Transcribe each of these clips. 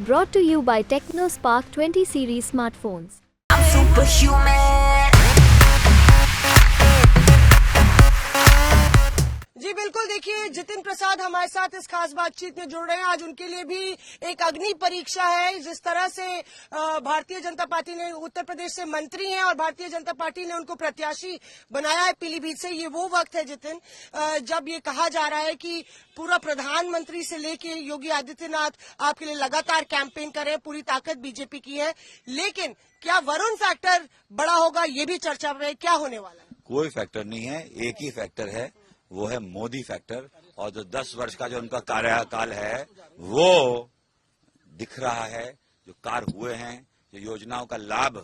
Brought to you by TechnoSpark 20 series smartphones. I'm superhuman. जी बिल्कुल, देखिए जितिन प्रसाद हमारे साथ इस खास बातचीत में जुड़ रहे हैं। आज उनके लिए भी एक अग्नि परीक्षा है। जिस तरह से भारतीय जनता पार्टी ने उत्तर प्रदेश से मंत्री हैं और भारतीय जनता पार्टी ने उनको प्रत्याशी बनाया है पीलीभीत से। ये वो वक्त है जितिन, जब ये कहा जा रहा है कि पूरा प्रधानमंत्री से लेके योगी आदित्यनाथ आपके लिए लगातार कैंपेन कर रहे हैं, पूरी ताकत बीजेपी की है। लेकिन क्या वरुण फैक्टर बड़ा होगा, ये भी चर्चा में क्या होने वाला है? कोई फैक्टर नहीं है, एक ही फैक्टर है, वो है मोदी फैक्टर। और जो 10 वर्ष का जो उनका कार्यकाल है वो दिख रहा है। जो कार्य हुए हैं, जो योजनाओं का लाभ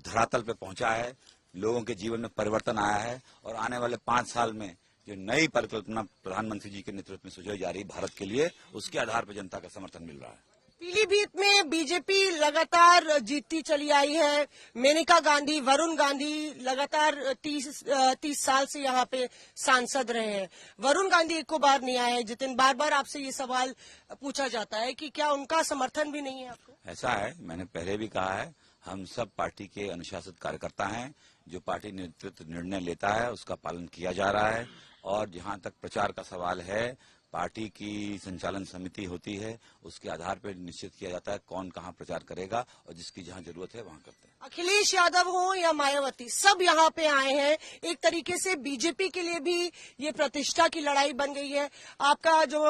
धरातल पे पहुंचा है, लोगों के जीवन में परिवर्तन आया है और आने वाले 5 साल में जो नई परिकल्पना प्रधानमंत्री जी के नेतृत्व में सुझाई जा रही भारत के लिए, उसके आधार पर जनता का समर्थन मिल रहा है। पीलीभीत में बीजेपी लगातार जीतती चली आई है। मेनका गांधी, वरुण गांधी लगातार 30 साल से यहाँ पे सांसद रहे हैं। वरुण गांधी एक बार नहीं आए। जितिन, बार बार आपसे ये सवाल पूछा जाता है कि क्या उनका समर्थन भी नहीं है आपको? ऐसा है, मैंने पहले भी कहा है, हम सब पार्टी के अनुशासित कार्यकर्ता हैं। जो पार्टी नेतृत्व निर्णय लेता है उसका पालन किया जा रहा है। और जहां तक प्रचार का सवाल है, पार्टी की संचालन समिति होती है, उसके आधार पर निश्चित किया जाता है कौन कहां प्रचार करेगा और जिसकी जहां जरूरत है वहां करते हैं। अखिलेश यादव हो या मायावती, सब यहाँ पे आए हैं। एक तरीके से बीजेपी के लिए भी ये प्रतिष्ठा की लड़ाई बन गई है। आपका जो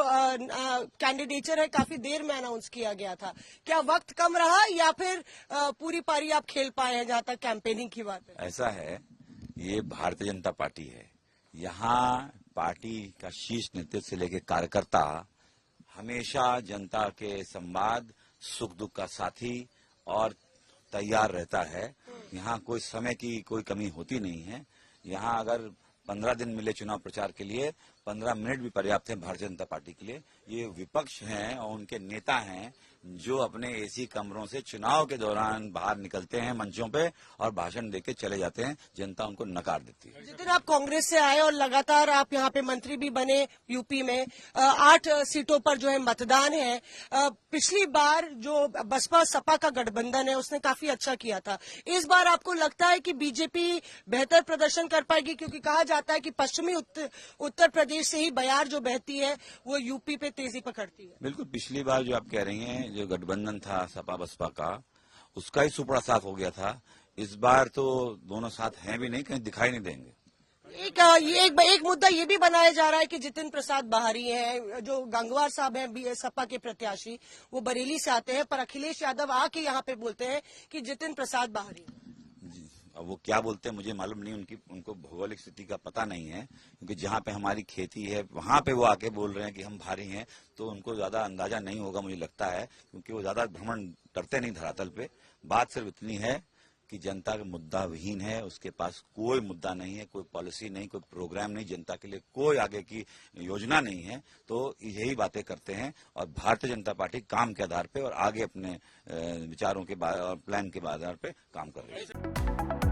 कैंडिडेचर है काफी देर में अनाउंस किया गया था। क्या वक्त कम रहा या फिर पूरी पारी आप खेल पाए हैं जहां तक कैंपेनिंग की बात है? ऐसा है, ये भारतीय जनता पार्टी है। यहाँ पार्टी का शीर्ष नेतृत्व से लेकर कार्यकर्ता हमेशा जनता के संवाद, सुख दुख का साथी और तैयार रहता है। यहाँ कोई समय की कोई कमी होती नहीं है। यहाँ अगर 15 दिन मिले चुनाव प्रचार के लिए, 15 मिनट भी पर्याप्त है भारतीय जनता पार्टी के लिए। ये विपक्ष हैं और उनके नेता हैं जो अपने एसी कमरों से चुनाव के दौरान बाहर निकलते हैं मंचों पे और भाषण देके चले जाते हैं। जनता उनको नकार देती है। जितिन, आप कांग्रेस से आए और लगातार आप यहाँ पे मंत्री भी बने यूपी में। 8 सीटों पर जो है मतदान है। पिछली बार जो बसपा सपा का गठबंधन है उसने काफी अच्छा किया था। इस बार आपको लगता है कि बीजेपी बेहतर प्रदर्शन कर पाएगी? क्योंकि कहा जाता है कि पश्चिमी उत्तर प्रदेश से ही बयार जो बहती है वो यूपी पे तेजी पकड़ती है। बिल्कुल, पिछली बार जो आप कह रही हैं, जो गठबंधन था सपा बसपा का, उसका ही सुपड़ा साफ हो गया था। इस बार तो दोनों साथ हैं भी नहीं, कहीं दिखाई नहीं देंगे। एक मुद्दा ये भी बनाया जा रहा है कि जितिन प्रसाद बाहरी हैं। जो गंगवार साहब हैं सपा के प्रत्याशी, वो बरेली से आते हैं, पर अखिलेश यादव आके यहाँ पे बोलते हैं कि जितिन प्रसाद बाहरी हैं। अब वो क्या बोलते हैं मुझे मालूम नहीं, उनको भौगोलिक स्थिति का पता नहीं है। क्योंकि जहाँ पे हमारी खेती है वहां पे वो आके बोल रहे हैं कि हम भारी हैं, तो उनको ज्यादा अंदाजा नहीं होगा मुझे लगता है। क्योंकि वो ज्यादा भ्रमण करते नहीं धरातल पे। बात सिर्फ इतनी है कि जनता का मुद्दा विहीन है, उसके पास कोई मुद्दा नहीं है, कोई पॉलिसी नहीं, कोई प्रोग्राम नहीं, जनता के लिए कोई आगे की योजना नहीं है। तो यही बातें करते हैं और भारतीय जनता पार्टी काम के आधार पे और आगे अपने विचारों के प्लान के आधार पे काम कर रही है।